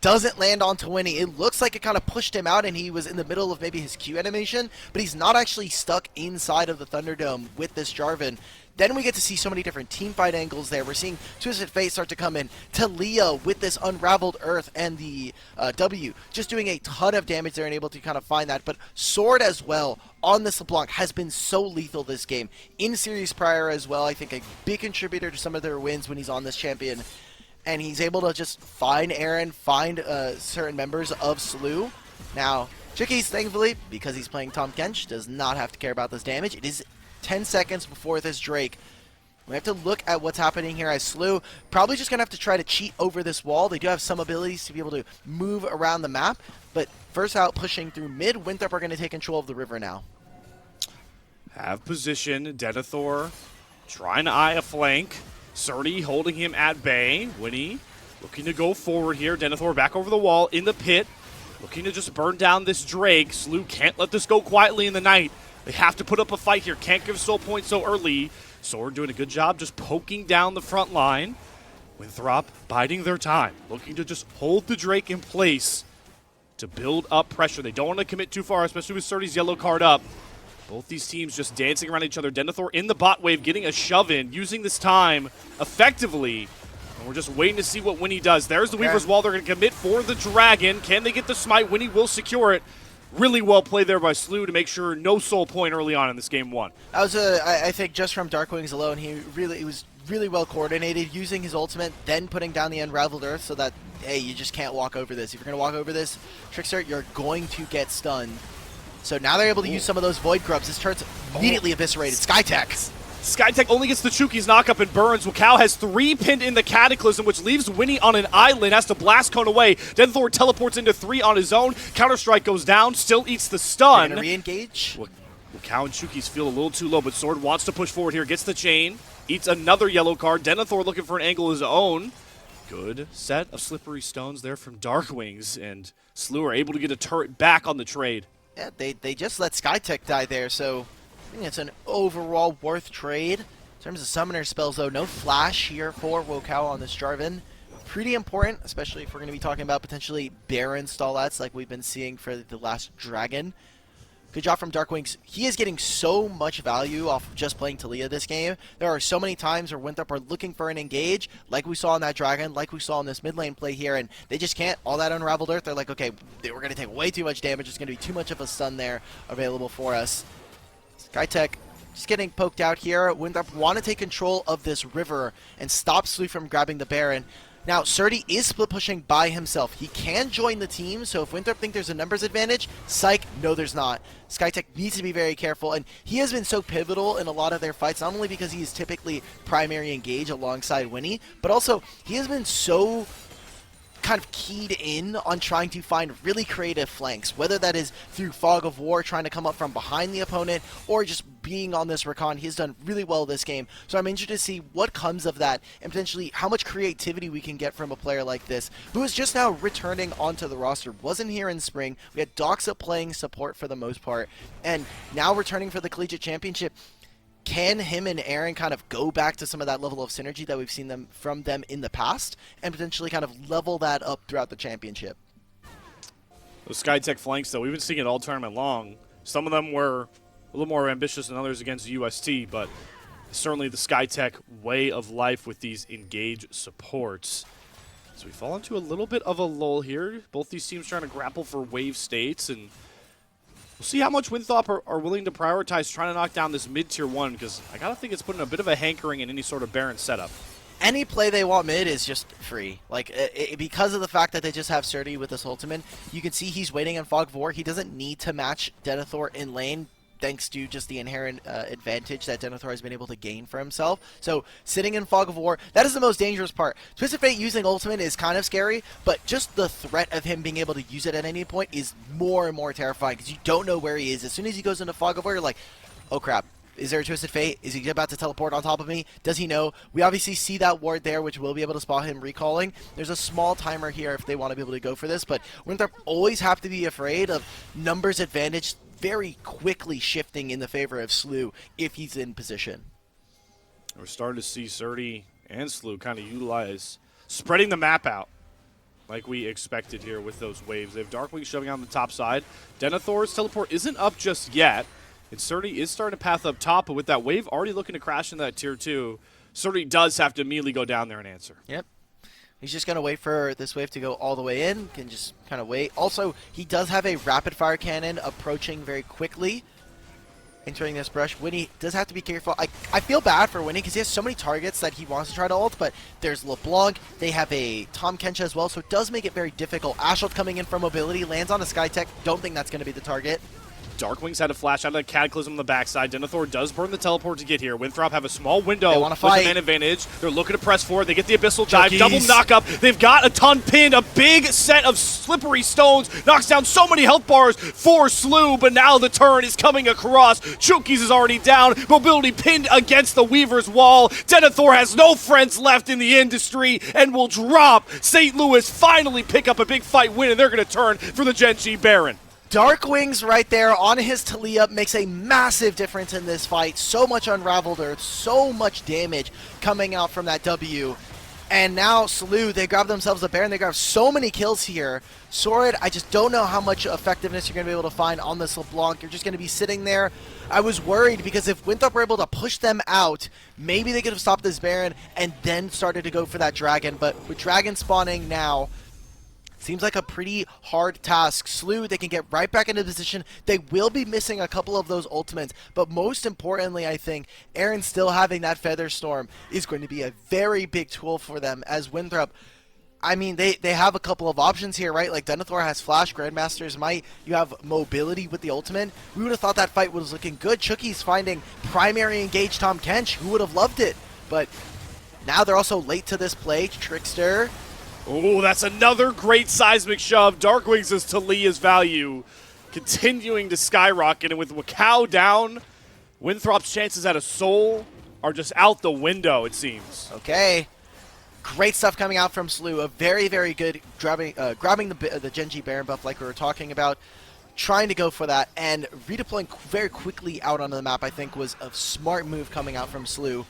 doesn't land onto Winnie. It looks like it kind of pushed him out and he was in the middle of maybe his Q animation, but he's not actually stuck inside of the Thunderdome with this Jarvan. Then we get to see so many different teamfight angles there. We're seeing Twisted Fate start to come in. Talia with this Unraveled Earth and the W, just doing a ton of damage there and able to kind of find that. But Sword as well on this LeBlanc has been so lethal this game. In series prior as well, I think a big contributor to some of their wins when he's on this champion. And he's able to just find Aaron, find certain members of Slew. Now, Chickies, thankfully, because he's playing Tahm Kench, does not have to care about this damage. It is 10 seconds before this Drake. We have to look at what's happening here as Slew probably just going to have to try to cheat over this wall. They do have some abilities to be able to move around the map, but first out pushing through mid, Winthrop are going to take control of the river now. Have position, Denethor trying to eye a flank. Surdy holding him at bay. Winnie looking to go forward here. Denethor back over the wall in the pit. Looking to just burn down this Drake. Slew can't let this go quietly in the night. They have to put up a fight here. Can't give soul points so early. Sword doing a good job just poking down the front line. Winthrop biding their time. Looking to just hold the Drake in place to build up pressure. They don't want to commit too far, especially with Surdy's yellow card up. Both these teams just dancing around each other. Denethor in the bot wave, getting a shove in, using this time effectively. And we're just waiting to see what Winnie does. There's the Weaver's Wall. They're going to commit for the Dragon. Can they get the smite? Winnie will secure it. Really well played there by Slew to make sure no soul point early on in this game one. That was I think just from Darkwings alone, he was really well coordinated, using his ultimate, then putting down the Unraveled Earth so that, hey, you just can't walk over this. If you're going to walk over this, Trickster, you're going to get stunned. So now they're able to use some of those Void Grubs. This turret's immediately eviscerated. Skytech. Skytech only gets the Chuki's knockup and burns. Wakao has 3 pinned in the Cataclysm, which leaves Winnie on an island, has to blast cone away. Denethor teleports into 3 on his own. Counter-Strike goes down, still eats the stun. Re-engage. Wakao and Chuki's feel a little too low, but Sword wants to push forward here, gets the chain, eats another yellow card. Denethor looking for an angle of his own. Good set of slippery stones there from Darkwings, and Slew are able to get a turret back on the trade. Yeah, they just let Skytech die there, so I think it's an overall worth trade. In terms of summoner spells, though, no flash here for Wakao on this Jarvan. Pretty important, especially if we're going to be talking about potentially Baron stallats like we've been seeing for the last Dragon. Good job from Darkwings. He is getting so much value off of just playing Talia this game. There are so many times where Winthrop are looking for an engage, like we saw on that Dragon, like we saw in this mid lane play here, and they just can't. All that Unraveled Earth, they're like, okay, we're going to take way too much damage. There's going to be too much of a stun there available for us. Skytech just getting poked out here. Winthrop want to take control of this river and stop Slew from grabbing the Baron. Now, Surdy is split pushing by himself. He can join the team, so if Winthrop think there's a numbers advantage, psych, no there's not. Skytech needs to be very careful, and he has been so pivotal in a lot of their fights, not only because he is typically primary engage alongside Winnie, but also he has been so kind of keyed in on trying to find really creative flanks, whether that is through Fog of War, trying to come up from behind the opponent, or just being on this recon. He's done really well this game, so I'm interested to see what comes of that, and potentially how much creativity we can get from a player like this, who is just now returning onto the roster. Wasn't here in spring. We had Doxa playing support for the most part, and now returning for the Collegiate Championship. Can him and Aaron kind of go back to some of that level of synergy that we've seen from them in the past, and potentially kind of level that up throughout the championship? Those Skytech flanks, though, we've been seeing it all tournament long. Some of them were a little more ambitious than others against UST, but certainly the Skytech way of life with these engage supports. So we fall into a little bit of a lull here. Both these teams trying to grapple for wave states, and we'll see how much Winthrop are willing to prioritize trying to knock down this mid-tier 1, because I gotta think it's putting a bit of a hankering in any sort of Baron setup. Any play they want mid is just free. Like, because of the fact that they just have Surdy with this ultimate, you can see he's waiting on Fog of War. He doesn't need to match Denethor in lane, thanks to just the inherent advantage that Denethor has been able to gain for himself. So, sitting in Fog of War, that is the most dangerous part. Twisted Fate using ultimate is kind of scary, but just the threat of him being able to use it at any point is more and more terrifying, because you don't know where he is. As soon as he goes into Fog of War, you're like, oh crap. Is there a Twisted Fate? Is he about to teleport on top of me? Does he know? We obviously see that ward there, which will be able to spot him recalling. There's a small timer here if they want to be able to go for this, but Winthrop always have to be afraid of numbers advantage very quickly shifting in the favor of Slew if he's in position. We're starting to see Surdy and Slew kind of utilize spreading the map out like we expected here with those waves. They have Darkwing shoving out on the top side. Denethor's teleport isn't up just yet. And Surdy is starting to path up top, but with that wave already looking to crash into that tier 2, Surdy does have to immediately go down there and answer. Yep. He's just going to wait for this wave to go all the way in, can just kind of wait. Also, he does have a rapid fire cannon approaching very quickly, entering this brush. Winnie does have to be careful. I feel bad for Winnie because he has so many targets that he wants to try to ult, but there's LeBlanc. They have a Tom Kencha as well, so it does make it very difficult. Ashold coming in from mobility, lands on a Skytech. Don't think that's going to be the target. Darkwing's had a flash out of the Cataclysm on the backside. Denethor does burn the teleport to get here. Winthrop have a small window with a man advantage. They're looking to press forward. They get the Abyssal Dive, double knockup. They've got a ton pinned, a big set of slippery stones. Knocks down so many health bars for Slew, but now the turn is coming across. Chookies is already down. Mobility pinned against the Weaver's wall. Denethor has no friends left in the industry and will drop. St. Louis finally pick up a big fight win, and they're going to turn for the Gen G Baron. Darkwing's right there on his Talia makes a massive difference in this fight. So much Unraveled Earth, so much damage coming out from that W. And now Slew, they grab themselves a Baron. They grab so many kills here. Sword, I just don't know how much effectiveness you're going to be able to find on this LeBlanc. You're just going to be sitting there. I was worried because if Winthrop were able to push them out, maybe they could have stopped this Baron and then started to go for that Dragon. But with Dragon spawning now, seems like a pretty hard task. Slew, they can get right back into position. They will be missing a couple of those ultimates, but most importantly, I think Aaron still having that Feather Storm is going to be a very big tool for them as Winthrop. I mean, they have a couple of options here, right? Like Denethor has Flash, Grandmaster's Might. You have mobility with the ultimate. We would have thought that fight was looking good. Chookie's finding primary engage Tom Kench. Who would have loved it? But now they're also late to this play. Trickster. Oh, that's another great seismic shove. Darkwing's is Talia's value continuing to skyrocket, and with Wakao down, Winthrop's chances at a soul are just out the window, it seems. Okay. Great stuff coming out from Slew. A very, very good grabbing the Gen G Baron buff like we were talking about. Trying to go for that, and redeploying very quickly out onto the map, I think, was a smart move coming out from Slew.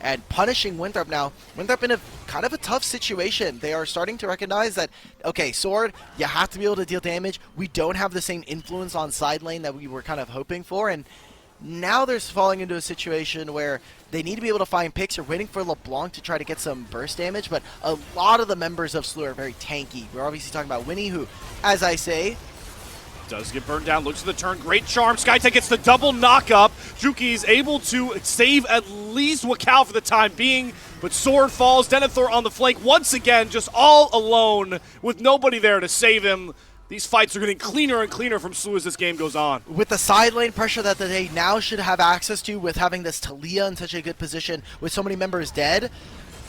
And punishing Winthrop now. Winthrop in a kind of a tough situation. They are starting to recognize that, okay, Sword, you have to be able to deal damage. We don't have the same influence on side lane that we were kind of hoping for. And now they're falling into a situation where they need to be able to find picks. They're waiting for LeBlanc to try to get some burst damage. But a lot of the members of Slew are very tanky. We're obviously talking about Winnie, who, as I say, does get burned down, looks at the turn, great charm. Skytech gets the double knock up. Juki's able to save at least Wakao for the time being, but Sword falls. Denethor on the flank once again, just all alone with nobody there to save him. These fights are getting cleaner and cleaner from Slu as this game goes on. With the side lane pressure that they now should have access to, with having this Talia in such a good position, with so many members dead,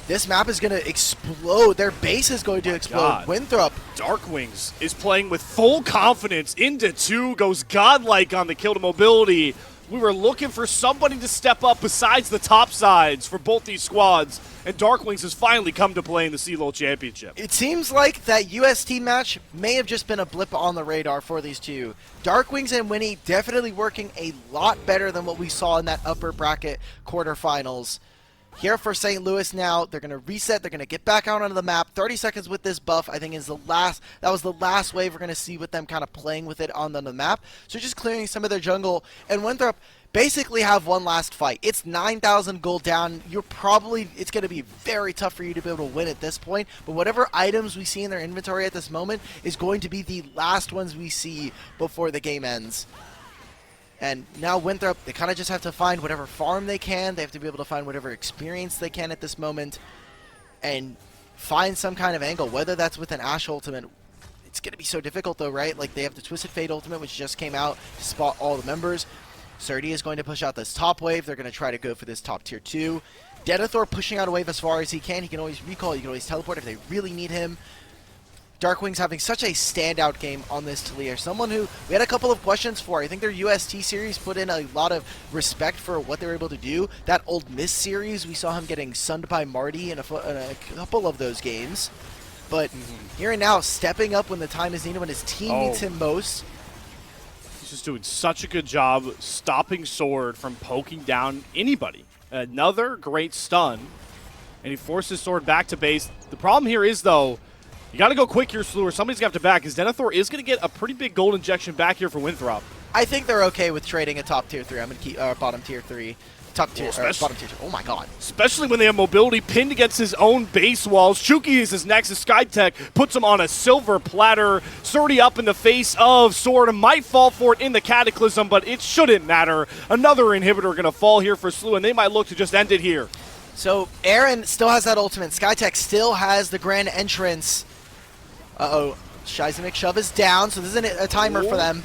this map is going to explode. Their base is going to explode. God. Winthrop. Darkwings is playing with full confidence into 2, goes godlike on the kill to mobility. We were looking for somebody to step up besides the top sides for both these squads, and Darkwings has finally come to play in the CLOL Championship. It seems like that UST match may have just been a blip on the radar for these two. Darkwings and Winnie definitely working a lot better than what we saw in that upper bracket quarterfinals. Here for St. Louis now, they're going to reset, they're going to get back out onto the map. 30 seconds with this buff, I think that was the last wave we're going to see with them kind of playing with it on the map. So just clearing some of their jungle, and Winthrop basically have one last fight. It's 9,000 gold down. It's going to be very tough for you to be able to win at this point, but whatever items we see in their inventory at this moment is going to be the last ones we see before the game ends. And now Winthrop, they kind of just have to find whatever farm they can. They have to be able to find whatever experience they can at this moment and find some kind of angle, whether that's with an Ashe ultimate. It's going to be so difficult though, right? Like they have the Twisted Fate ultimate, which just came out to spot all the members. Surdy is going to push out this top wave. They're going to try to go for this top tier 2. Denethor pushing out a wave as far as he can. He can always recall, he can always teleport if they really need him. Darkwings having such a standout game on this Talia. Someone who we had a couple of questions for. I think their UST series put in a lot of respect for what they were able to do. That Old Miss series, we saw him getting sunned by Marty in a couple of those games. But here and now, stepping up when the time is needed, when his team needs him most. He's just doing such a good job stopping Sword from poking down anybody. Another great stun, and he forces Sword back to base. The problem here is, though, you got to go quick here, Slu, or somebody's going to have to back, because Denethor is going to get a pretty big gold injection back here for Winthrop. I think they're okay with trading a top tier 3. I'm going to keep bottom tier 3. Top tier, bottom tier 2. Oh my god. Especially when they have mobility pinned against his own base walls. Chuki is his next. SkyTech puts him on a silver platter. Surdy up in the face of Sword. Might fall for it in the Cataclysm, but it shouldn't matter. Another inhibitor going to fall here for Slu, and they might look to just end it here. So Aaron still has that ultimate. SkyTech still has the grand entrance. Uh-oh. Shizemic shove is down, so this isn't a timer for them.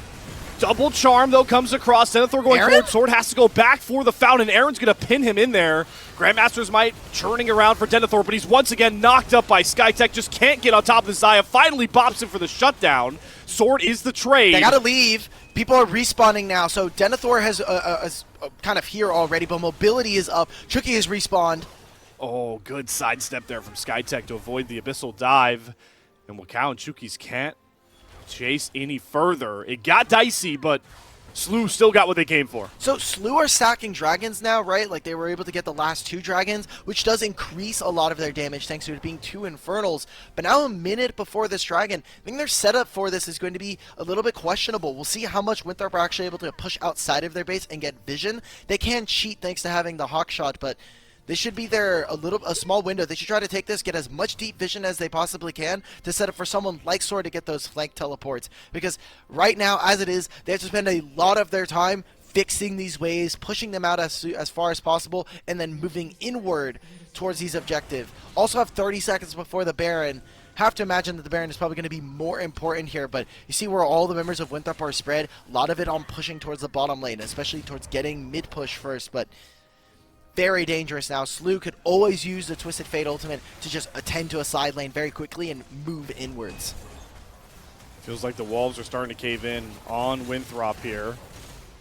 Double charm, though, comes across. Denethor going Aaron? forward. Sword has to go back for the fountain. Aaron's going to pin him in there. Grandmaster's Might churning around for Denethor, but he's once again knocked up by SkyTech. Just can't get on top of the Zaya. Finally bops him for the shutdown. Sword is the trade. They got to leave. People are respawning now, so Denethor has kind of here already, but mobility is up. Chuki has respawned. Oh, good sidestep there from SkyTech to avoid the Abyssal Dive. And Wakao and Chukis can't chase any further. It got dicey, but Slu still got what they came for. So Slu are stacking dragons now, right? Like they were able to get the last 2 dragons, which does increase a lot of their damage thanks to it being 2 Infernals. But now a minute before this dragon, I think their setup for this is going to be a little bit questionable. We'll see how much Winthrop are actually able to push outside of their base and get vision. They can cheat thanks to having the Hawk Shot, but this should be a small window. They should try to take this, get as much deep vision as they possibly can to set up for someone like Sword to get those flank teleports. Because right now, as it is, they have to spend a lot of their time fixing these waves, pushing them out as far as possible, and then moving inward towards these objectives. Also have 30 seconds before the Baron. Have to imagine that the Baron is probably going to be more important here, but you see where all the members of Winthrop are spread. A lot of it on pushing towards the bottom lane, especially towards getting mid-push first, but very dangerous now. Slu could always use the Twisted Fate ultimate to just attend to a side lane very quickly and move inwards. Feels like the walls are starting to cave in on Winthrop here.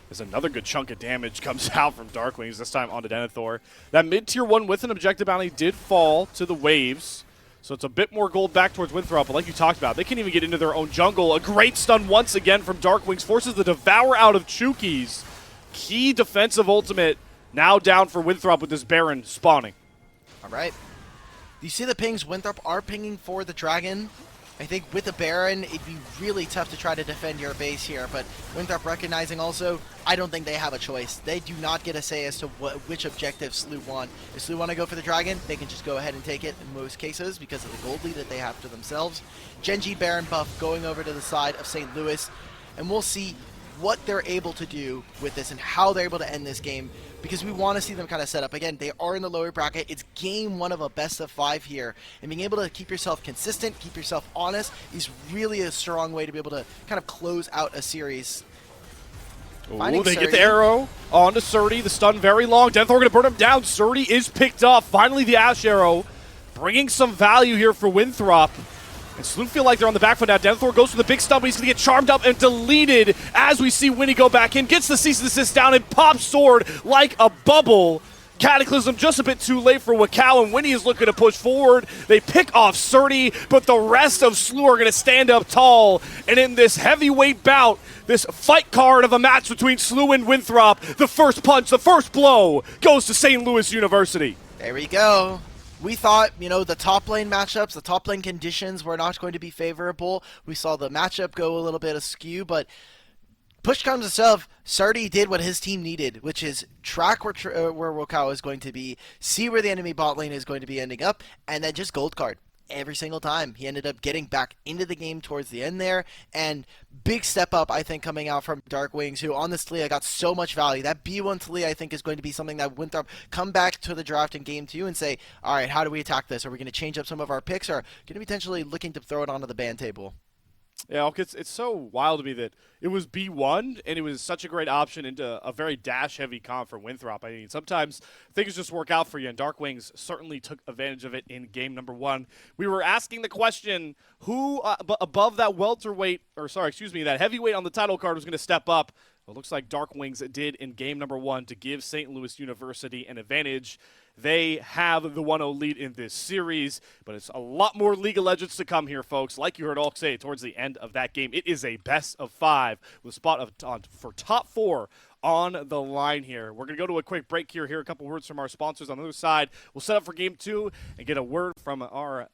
As another good chunk of damage comes out from Darkwings, this time onto Denethor. That mid-tier 1 with an objective bounty did fall to the waves, so it's a bit more gold back towards Winthrop, but like you talked about, they can't even get into their own jungle. A great stun once again from Darkwings, forces the Devour out of Chukis. Key defensive ultimate now down for Winthrop with this Baron spawning. All right. You see the pings? Winthrop are pinging for the dragon. I think with the Baron, it'd be really tough to try to defend your base here, but Winthrop recognizing also, I don't think they have a choice. They do not get a say as to which objective Slu want. If Slu want to go for the dragon, they can just go ahead and take it in most cases because of the gold lead that they have to themselves. Genji Baron buff going over to the side of St. Louis, and we'll see what they're able to do with this and how they're able to end this game, because we want to see them kind of set up. Again, they are in the lower bracket. It's game 1 of a best of 5 here, and being able to keep yourself consistent, keep yourself honest, is really a strong way to be able to kind of close out a series. Ooh, they get the arrow onto Surdy. The stun very long. Denethor going to burn him down. Surdy is picked up. Finally, the Ash Arrow bringing some value here for Winthrop. And Slew feel like they're on the back foot now. Denethor goes for the big stun, but he's going to get charmed up and deleted as we see Winnie go back in. Gets the cease and desist down and pops Sword like a bubble. Cataclysm just a bit too late for Wakao, and Winnie is looking to push forward. They pick off Surdy, but the rest of Slew are going to stand up tall. And in this heavyweight bout, this fight card of a match between Slew and Winthrop, the first punch, the first blow, goes to St. Louis University. There we go. We thought, the top lane matchups, the top lane conditions were not going to be favorable. We saw the matchup go a little bit askew, but push comes to shove, Surdy did what his team needed, which is track where Wakao is going to be, see where the enemy bot lane is going to be ending up, and then just gold card every single time. He ended up getting back into the game towards the end there, and big step up, I think, coming out from Dark Wings, who on this Talia got so much value. That B1 Talia, I think, is going to be something that Winthrop come back to the draft in game 2 and say, all right, how do we attack this? Are we going to change up some of our picks, or going to be potentially looking to throw it onto the ban table? Yeah, it's so wild to me that it was B1, and it was such a great option into a very dash-heavy comp for Winthrop. I mean, sometimes things just work out for you, and Dark Wings certainly took advantage of it in game number 1. We were asking the question, who above that that heavyweight on the title card was going to step up? Well, it looks like Dark Wings did in game number 1 to give St. Louis University an advantage. They have the 1-0 lead in this series, but it's a lot more League of Legends to come here, folks. Like you heard Ulk say towards the end of that game, it is a best of 5 with a spot for top 4 on the line here. We're going to go to a quick break here, hear a couple words from our sponsors. On the other side, we'll set up for game 2 and get a word from our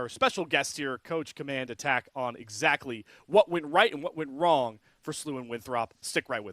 special guest here, Coach Command Attack, on exactly what went right and what went wrong for Slew and Winthrop. Stick right with us.